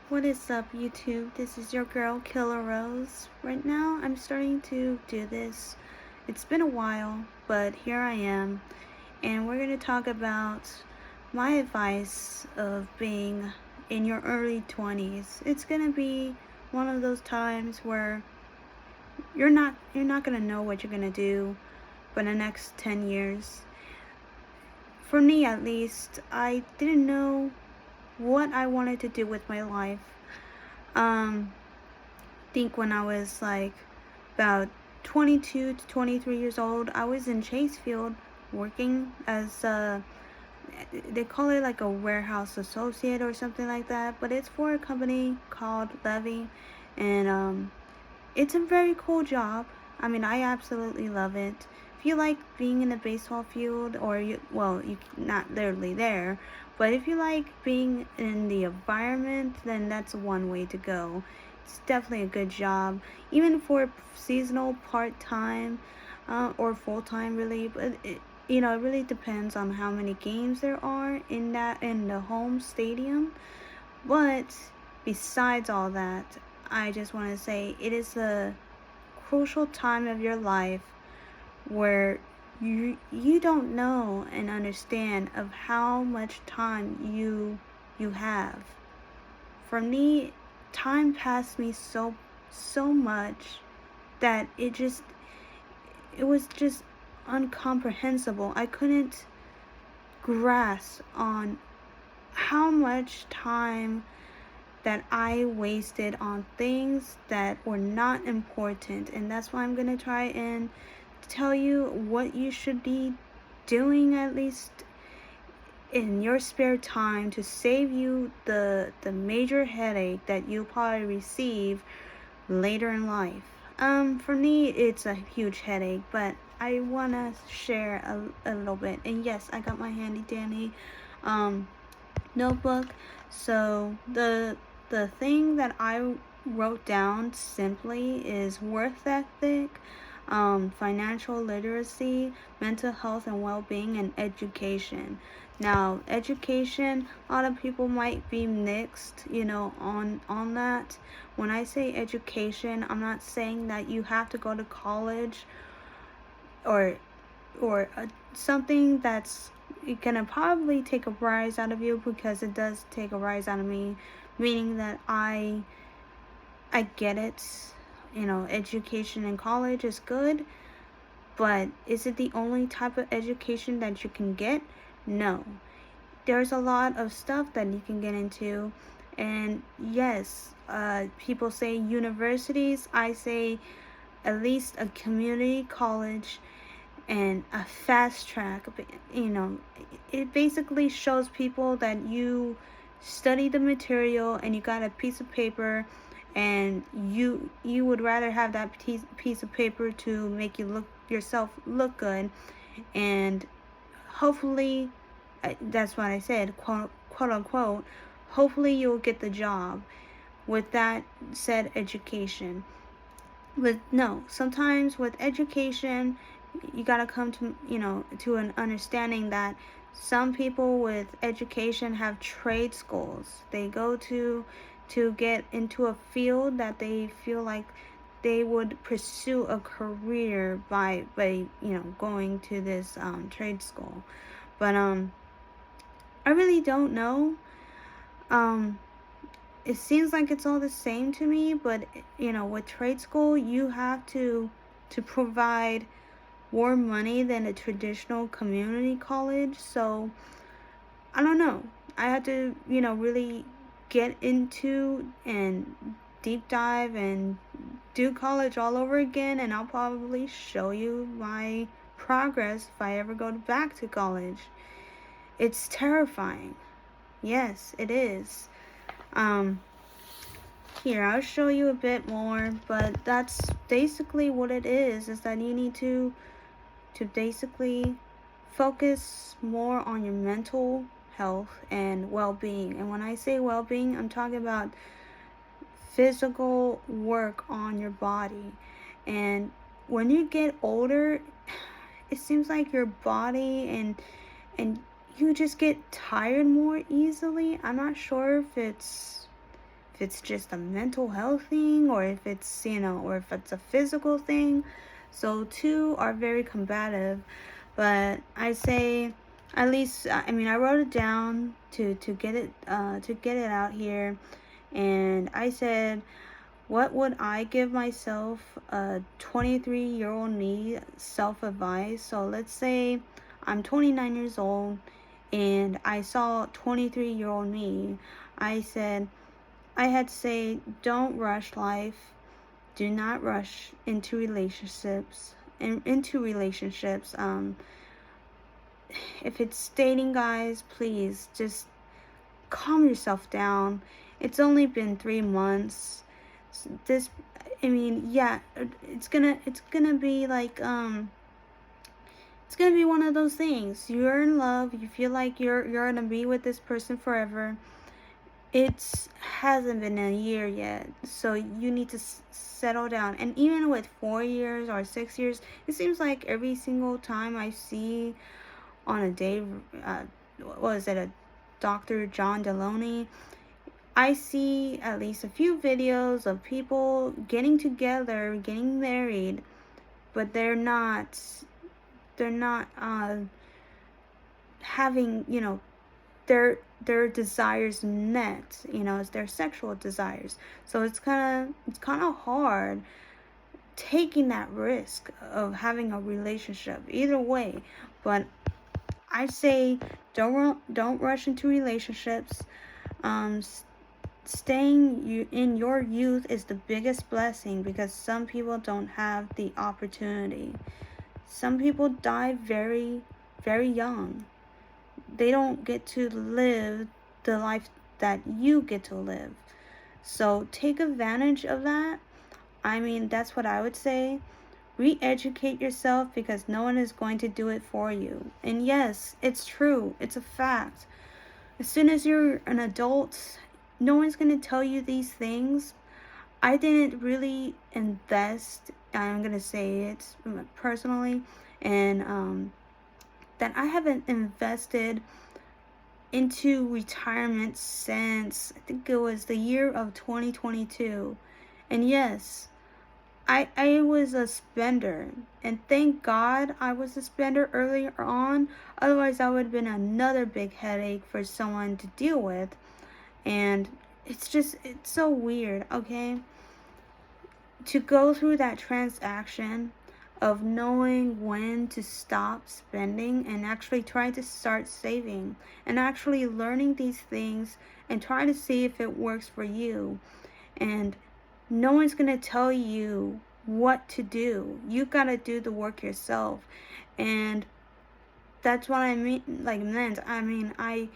What is up, YouTube? This is your girl, Killer Rose. Right now, I'm starting to do this. It's been a while, but here I am, and we're going to talk about my advice of being in your early 20s. It's going to be one of those times where you're not going to know what you're going to do for the next 10 years. For me, at least, I didn't know what I wanted to do with my life. Um, think when I was like about 22 to 23 years old, I was in Chasefield working as they call it like a warehouse associate or something like that, but it's for a company called Levy, and it's a very cool job. I mean, I absolutely love it. If you like being in the baseball field, or you're not literally there, but if you like being in the environment, then that's one way to go. It's definitely a good job, even for seasonal, part-time, or full-time, really. But it really depends on how many games there are in the home stadium. But besides all that, I just want to say it is a crucial time of your life where you don't know and understand of how much time you have. For me, time passed me so much that it was just incomprehensible. I couldn't grasp on how much time that I wasted on things that were not important. And that's why I'm going to try and tell you what you should be doing, at least in your spare time, to save you the major headache that you'll probably receive later in life. For me, it's a huge headache, but I want to share a little bit. And yes, I got my handy dandy um, notebook. So the thing that I wrote down simply is work ethic, financial literacy, mental health and well-being, and education. Now, education, a lot of people might be mixed, on that. When I say education, I'm not saying that you have to go to college or something that's gonna probably take a rise out of you, because it does take a rise out of me, meaning that I get it. Education in college is good, but is it the only type of education that you can get? No. There's a lot of stuff that you can get into, and yes, people say universities. I say at least a community college and a fast track. It basically shows people that you study the material and you got a piece of paper, and you would rather have that piece of paper to make yourself look good, and hopefully, that's what I said, quote unquote, hopefully you'll get the job with that said education. But no, sometimes with education, you gotta come to an understanding that some people with education have trade schools. They go to get into a field that they feel like they would pursue a career by going to this trade school. But I really don't know. Um, it seems like it's all the same to me, but with trade school, you have to provide more money than a traditional community college. So I don't know. I had to, really get into and deep dive and do college all over again, and I'll probably show you my progress if I ever go back to college. It's terrifying. Yes, it is. Um, Here, I'll show you a bit more, but that's basically what it is that you need to basically focus more on your mental health and well-being. And when I say well-being, I'm talking about physical work on your body. And when you get older, it seems like your body and you just get tired more easily. I'm not sure if it's just a mental health thing, or if it's, or if it's a physical thing. So two are very combative, but I say, at least, I mean, I wrote it down to get it out here, and I said, what would I give myself, a 23-year-old me, self advice? So let's say I'm 29 years old and I saw 23-year-old me. I said, I had to say, don't rush life. Do not rush into relationships. If it's dating, guys, please just calm yourself down. It's only been 3 months. This, I mean, yeah, it's gonna be like, it's gonna be one of those things. You're in love. You feel like you're gonna be with this person forever. It hasn't been a year yet, so you need to settle down. And even with 4 years or 6 years, it seems like every single time I see on a day, what is it, a Dr. John Deloney, I see at least a few videos of people getting together, getting married, but they're not having, their desires met, it's their sexual desires. So it's kind of hard taking that risk of having a relationship either way. But I say, don't rush into relationships. um Staying in your youth is the biggest blessing, because some people don't have the opportunity. Some people die very, very young. They don't get to live the life that you get to live. So take advantage of that. I mean, that's what I would say. Re-educate yourself, because no one is going to do it for you. And yes, it's true. It's a fact. As soon as you're an adult, no one's going to tell you these things. I didn't really invest, I'm going to say it personally, and that I haven't invested into retirement since, I think it was the year of 2022. And yes, I was a spender, and thank God I was a spender earlier on. Otherwise, that would have been another big headache for someone to deal with. And it's so weird, okay? To go through that transaction of knowing when to stop spending and actually try to start saving, and actually learning these things and trying to see if it works for you. And no one's going to tell you what to do. You got to do the work yourself. And that's what I meant. I mean, I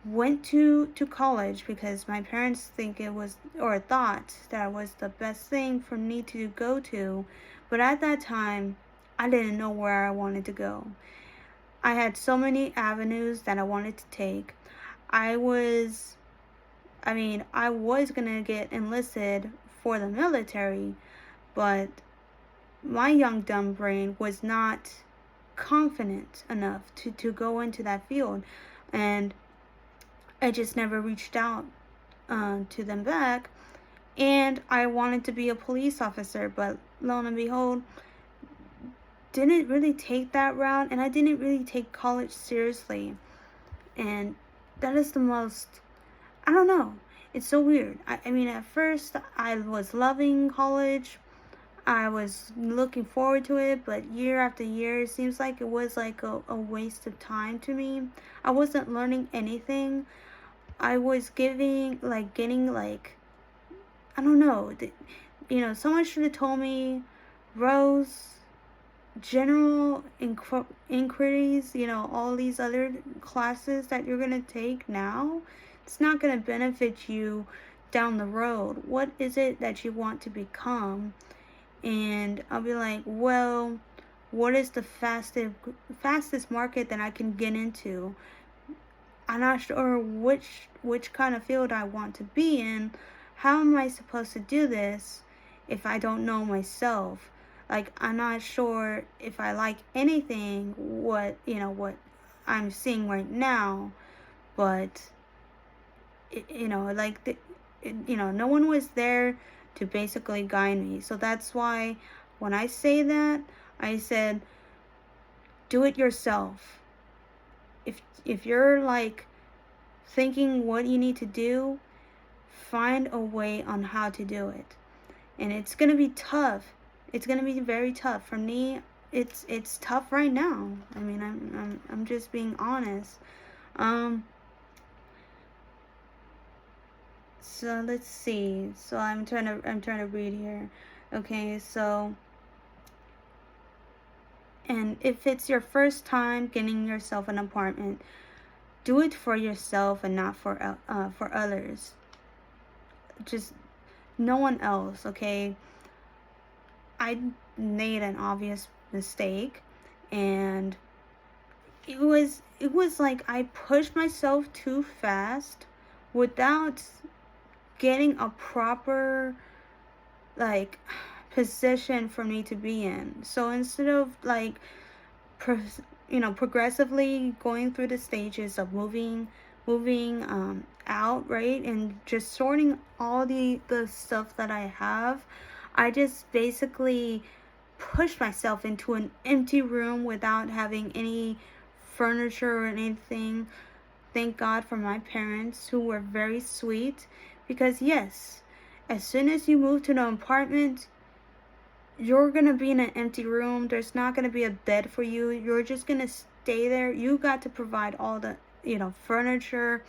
went to college because my parents think it was, or thought that was the best thing for me to go to. But at that time, I didn't know where I wanted to go. I had so many avenues that I wanted to take. I was gonna get enlisted for the military, but my young dumb brain was not confident enough to go into that field. And I just never reached out to them back. And I wanted to be a police officer, but lo and behold, didn't really take that route, and I didn't really take college seriously. And that is the most, I don't know, it's so weird. I mean, at first I was loving college. I was looking forward to it, but year after year, it seems like it was like a waste of time to me. I wasn't learning anything. I was getting I don't know, someone should have told me, Rose, general inquiries, all these other classes that you're going to take now, it's not going to benefit you down the road. What is it that you want to become? And I'll be like, well, what is the fastest market that I can get into? I'm not sure which kind of field I want to be in. How am I supposed to do this if I don't know myself? Like, I'm not sure if I like anything what I'm seeing right now, but like no one was there to basically guide me. So that's why when I say that, I said, do it yourself. If you're like thinking what you need to do, find a way on how to do it. And it's gonna be tough. It's gonna be very tough. For me, it's tough right now. I mean, I'm just being honest. So let's see. So I'm trying to read here. Okay, so, and if it's your first time getting yourself an apartment, do it for yourself and not for others. Just no one else, okay? I made an obvious mistake, and it was like I pushed myself too fast without getting a proper like position for me to be in. So instead of like progressively going through the stages of moving out, right, and just sorting all the stuff that I have, I just basically pushed myself into an empty room without having any furniture or anything. Thank God for my parents, who were very sweet, because yes, as soon as you move to an apartment, you're gonna be in an empty room. There's not gonna be a bed for you. You're just gonna stay there. You got to provide all the furniture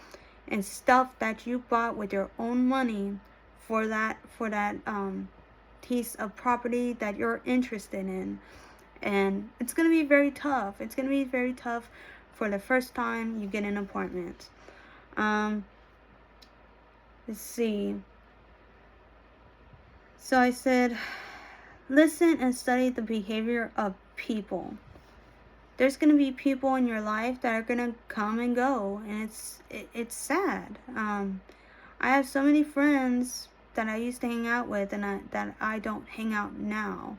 and stuff that you bought with your own money for that piece of property that you're interested in. And it's gonna be very tough. It's gonna be very tough for the first time you get an apartment. Let's see. So I said, listen and study the behavior of people. There's going to be people in your life that are going to come and go, and it's sad. I have so many friends that I used to hang out with, and that I don't hang out now.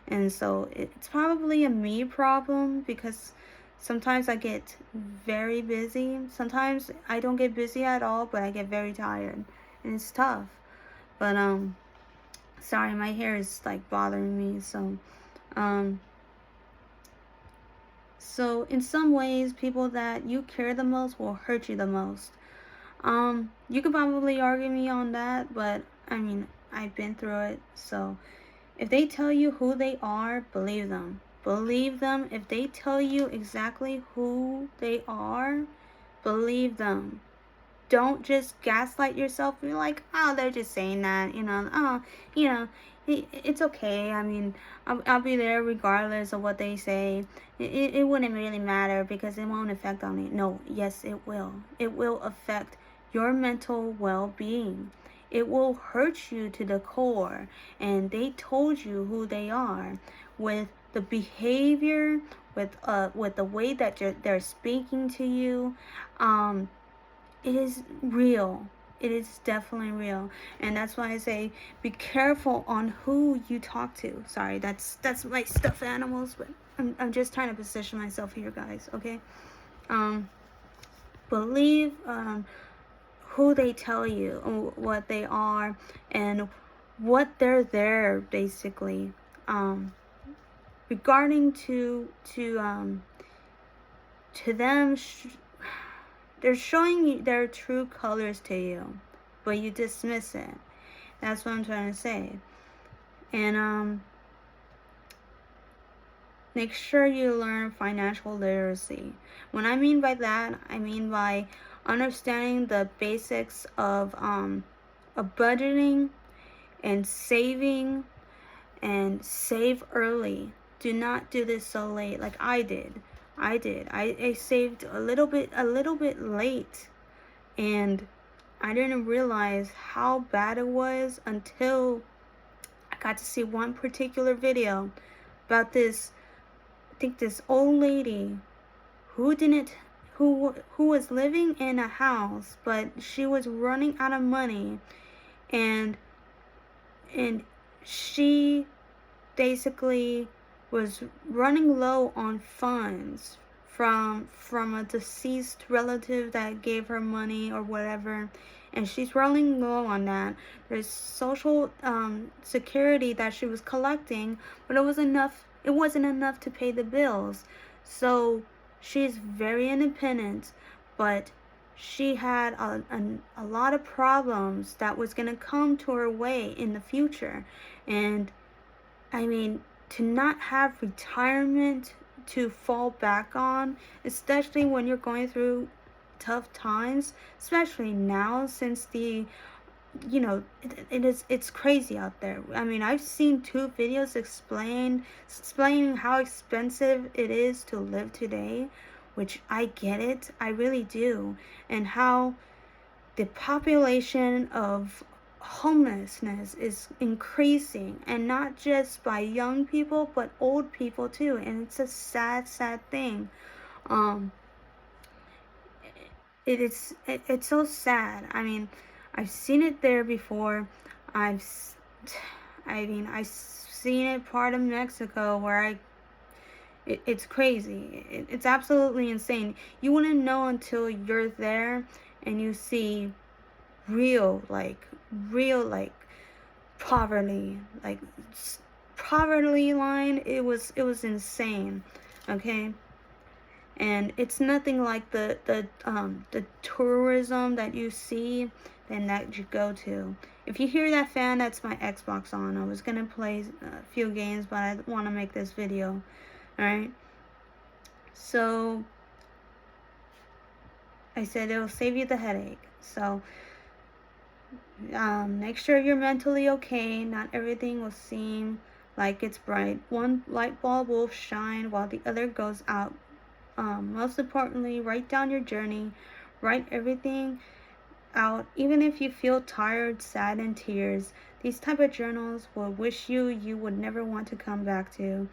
And so it's probably a me problem, because sometimes I get very busy. Sometimes I don't get busy at all, but I get very tired, and it's tough. But sorry, my hair is like bothering me. So in some ways, people that you care the most will hurt you the most. You could probably argue me on that, but I mean, I've been through it. So if they tell you who they are, believe them. Believe them. If they tell you exactly who they are, believe them. Don't just gaslight yourself. You're like, oh, they're just saying that, oh, it's okay. I mean, I'll be there regardless of what they say. It wouldn't really matter because it won't affect on me. No, yes, it will. It will affect your mental well-being. It will hurt you to the core. And they told you who they are with the behavior, with the way that they're speaking to you. It is real. It is definitely real. And that's why I say be careful on who you talk to. Sorry, that's my stuffed animals, but I'm just trying to position myself here, guys, okay? Believe who they tell you, what they are, and what they're there, basically. Regarding to them, they're showing you their true colors to you, but you dismiss it. That's what I'm trying to say. And make sure you learn financial literacy. What I mean by that, I mean by understanding the basics of budgeting and saving, and save early. Do not do this so late like I did. I saved a little bit late, and I didn't realize how bad it was until I got to see one particular video about this, I think this old lady who was living in a house, but she was running out of money, and she basically was running low on funds from a deceased relative that gave her money or whatever, and she's rolling low on that. There's social security that she was collecting, but it wasn't enough to pay the bills. So she's very independent, but she had a lot of problems that was going to come to her way in the future. And I mean, to not have retirement to fall back on, especially when you're going through tough times, especially now since it's crazy out there. I mean, I've seen 2 videos explaining how expensive it is to live today, which I get it, I really do, and how the population of homelessness is increasing, and not just by young people but old people too, and it's a sad thing. um it's so sad. I mean, I've seen it there before. I've I've seen it part of Mexico where it's crazy. It's absolutely insane. You wouldn't know until you're there and you see real like poverty, like poverty line. It was insane. Okay. And it's nothing like the tourism that you see and that you go to. If you hear that fan, that's my Xbox on. I was gonna play a few games, but I want to make this video. All right. So I said it'll save you the headache. So make sure you're mentally okay. Not everything will seem like it's bright. One light bulb will shine while the other goes out. Most importantly, write down your journey. Write everything out, even if you feel tired, sad, and tears. These type of journals will wish you would never want to come back to.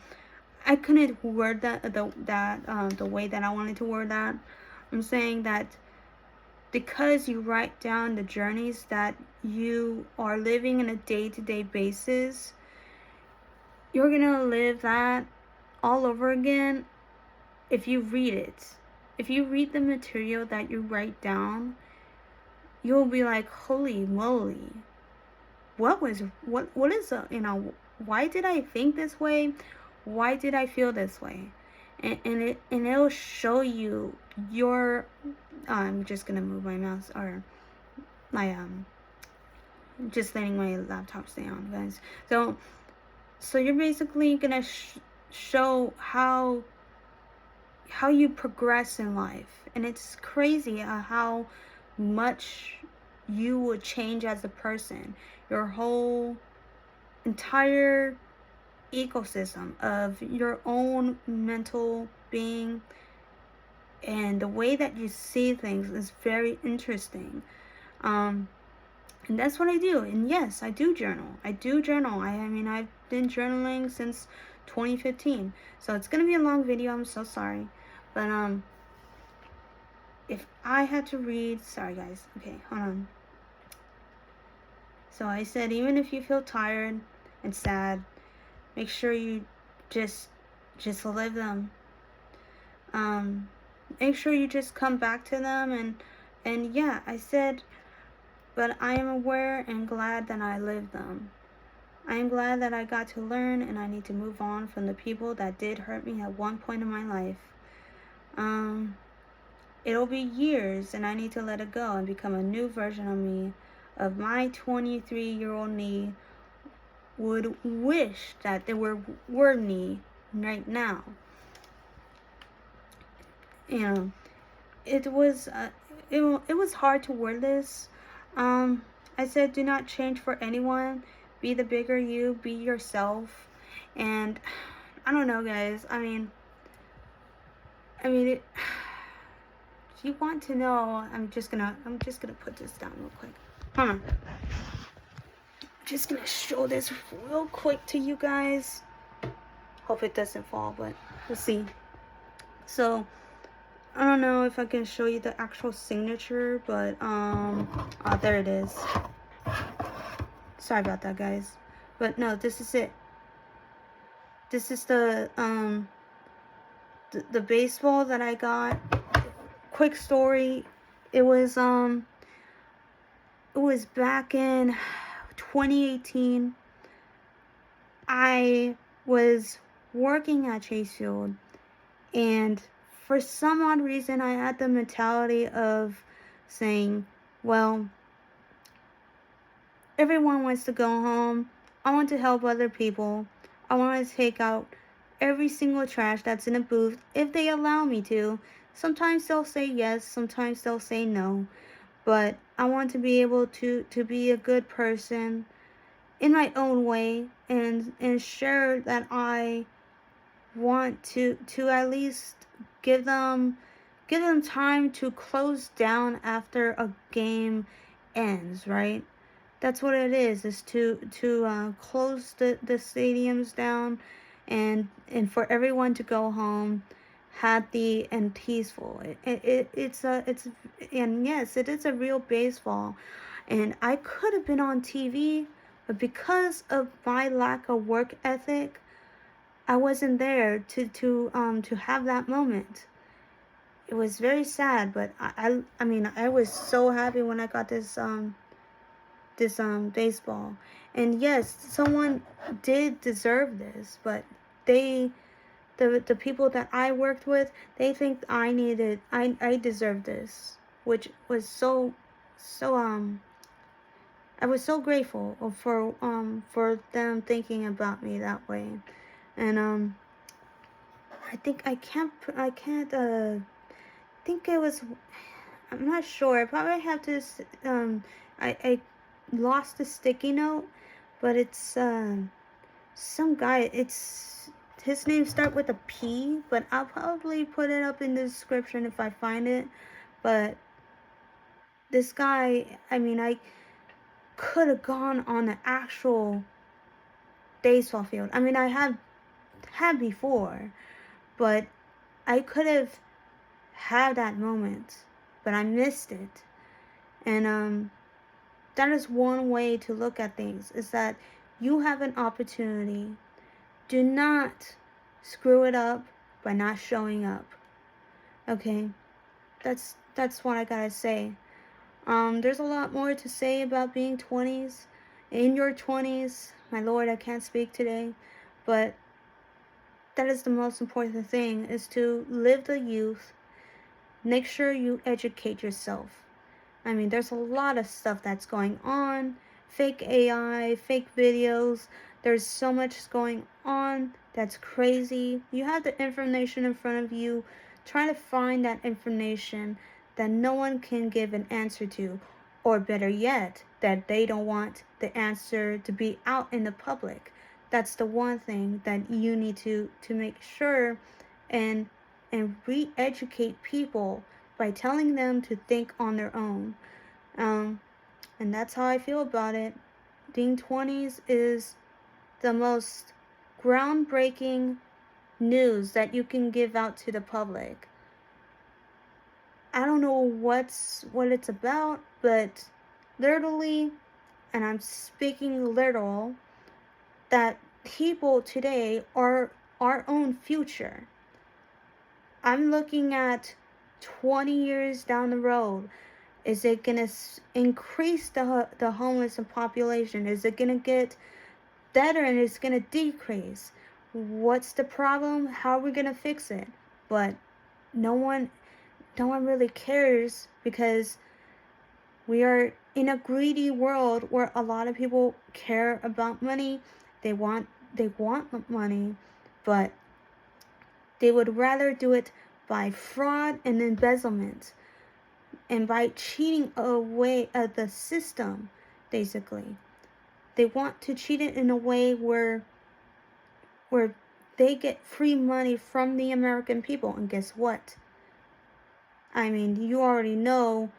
I couldn't word that the way that I wanted to word that. I'm saying that because you write down the journeys that you are living on a day-to-day basis, you're gonna live that all over again. If you read it, if you read the material that you write down, you'll be like, holy moly, what is why did I think this way? Why did I feel this way? And it'll show you your I'm just gonna move my mouse, or my just letting my laptop stay on, guys. So you're basically gonna show how you progress in life, and it's crazy how much you would change as a person. Your whole entire ecosystem of your own mental being and the way that you see things is very interesting. And that's what I do. And yes, I do journal. I mean, I've been journaling since 2015. So it's gonna be a long video. I'm so sorry. But if I had to read, sorry guys. Okay, hold on. So I said, even if you feel tired and sad, make sure you just live them. Make sure you just come back to them, and yeah, I said, but I am aware and glad that I lived them. I am glad that I got to learn, and I need to move on from the people that did hurt me at one point in my life. It'll be years, and I need to let it go and become a new version of me, of my 23-year-old me would wish that there were me right now. You know, it was hard to word this. I said, do not change for anyone. Be the bigger you. Be yourself. And I don't know, guys. I mean, if you want to know, I'm just gonna put this down real quick. Hold on. I'm just gonna show this real quick to you guys. Hope it doesn't fall, but we'll see. So I don't know if I can show you the actual signature, but there it is. Sorry about that, guys. But no, this is it. This is the baseball that I got. Quick story. It was it was back in 2018. I was working at Chase Field, and for some odd reason, I had the mentality of saying, well, everyone wants to go home. I want to help other people. I want to take out every single trash that's in a booth if they allow me to. Sometimes they'll say yes, sometimes they'll say no. But I want to be able to be a good person in my own way, and share that I want to at least give them time to close down after a game ends, right? That's what it is to close the stadiums down, and for everyone to go home happy and peaceful. It's and yes, it is a real baseball, and I could have been on TV, but because of my lack of work ethic, I wasn't there to have that moment. It was very sad, but I mean, I was so happy when I got this baseball. And yes, someone did deserve this, but they the people that I worked with, they think I deserve this, which was so I was so grateful for them thinking about me that way. And I think I can't think it was, I'm not sure. I probably have to I lost the sticky note, but it's some guy. It's his name start with a P, but I'll probably put it up in the description if I find it. But this guy, I mean, I could have gone on the actual baseball field. I mean, I have had before, but I could have had that moment, but I missed it. And that is one way to look at things, is that you have an opportunity. Do not screw it up by not showing up. Okay? That's what I gotta say. There's a lot more to say about being 20s. In your 20s, my lord, I can't speak today, but that is the most important thing, is to live the youth. Make sure you educate yourself. I mean, there's a lot of stuff that's going on. Fake AI, fake videos. There's so much going on that's crazy. You have the information in front of you. Try to find that information that no one can give an answer to. Or better yet, that they don't want the answer to be out in the public. That's the one thing that you need to make sure and re-educate people by telling them to think on their own. Um, and that's how I feel about it. Being 20s is the most groundbreaking news that you can give out to the public. I don't know what it's about, but literally, and I'm speaking literal, that people today are our own future. I'm looking at 20 years down the road. Is it going to increase the homeless population? Is it going to get better and it's going to decrease? What's the problem? How are we going to fix it? But no one really cares, because we are in a greedy world where a lot of people care about money. They want money, but they would rather do it by fraud and embezzlement, and by cheating away at the system. Basically, they want to cheat it in a way where they get free money from the American people. And guess what? I mean, you already know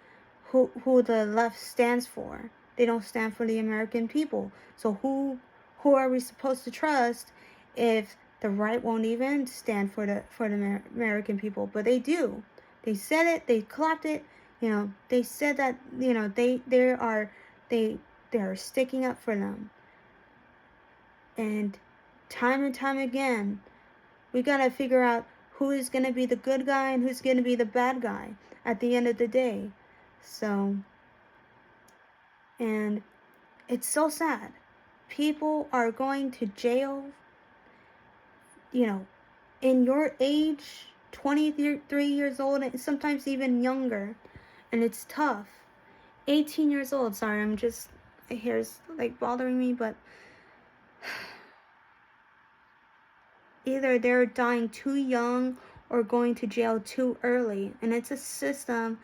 who the left stands for. They don't stand for the American people. So who are we supposed to trust if the right won't even stand for the American people? But they do. They said it. They clapped it. You know, they said that, you know, they are sticking up for them. And time again, we gotta figure out who is gonna be the good guy and who's gonna be the bad guy at the end of the day. So And it's so sad. People are going to jail, you know, in your age, 23 years old, and sometimes even younger. And it's tough. 18 years old, sorry, my hair's like bothering me, but either they're dying too young or going to jail too early. And it's a system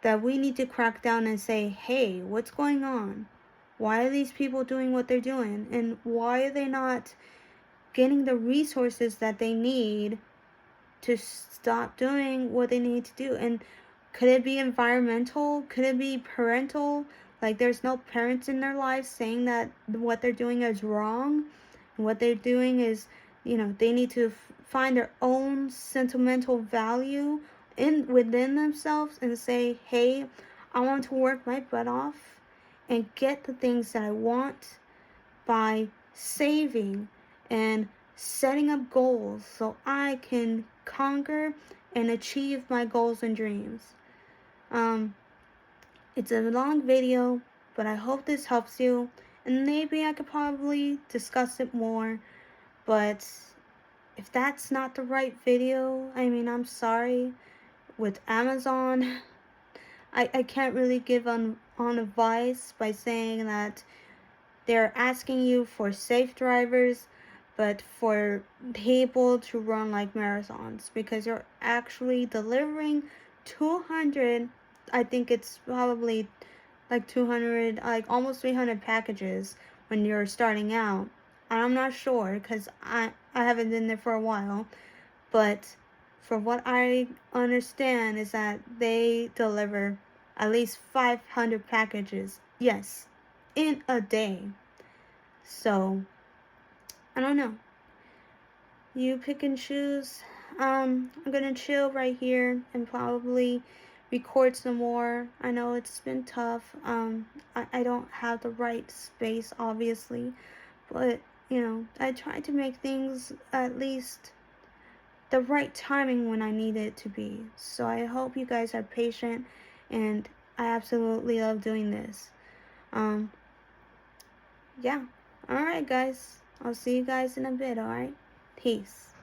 that we need to crack down and say, hey, what's going on? Why are these people doing what they're doing? And why are they not getting the resources that they need to stop doing what they need to do? And could it be environmental? Could it be parental? Like there's no parents in their lives saying that what they're doing is wrong. What they're doing is, they need to find their own sentimental value within themselves and say, hey, I want to work my butt off and get the things that I want by saving and setting up goals so I can conquer and achieve my goals and dreams. It's a long video, but I hope this helps you, and maybe I could probably discuss it more, but if that's not the right video, I'm sorry. With Amazon, I can't really give on advice by saying that they're asking you for safe drivers, but for people to run like marathons, because you're actually delivering 200, I think it's probably like 200, like almost 300 packages when you're starting out. I'm not sure because I haven't been there for a while, but from what I understand is that they deliver at least 500 packages, yes, in a day. So, I don't know. You pick and choose. I'm gonna chill right here and probably record some more. I know it's been tough. I don't have the right space, obviously, but I try to make things at least the right timing when I need it to be. So I hope you guys are patient, and I absolutely love doing this. Um, yeah. Alright, guys. I'll see you guys in a bit, alright? Peace.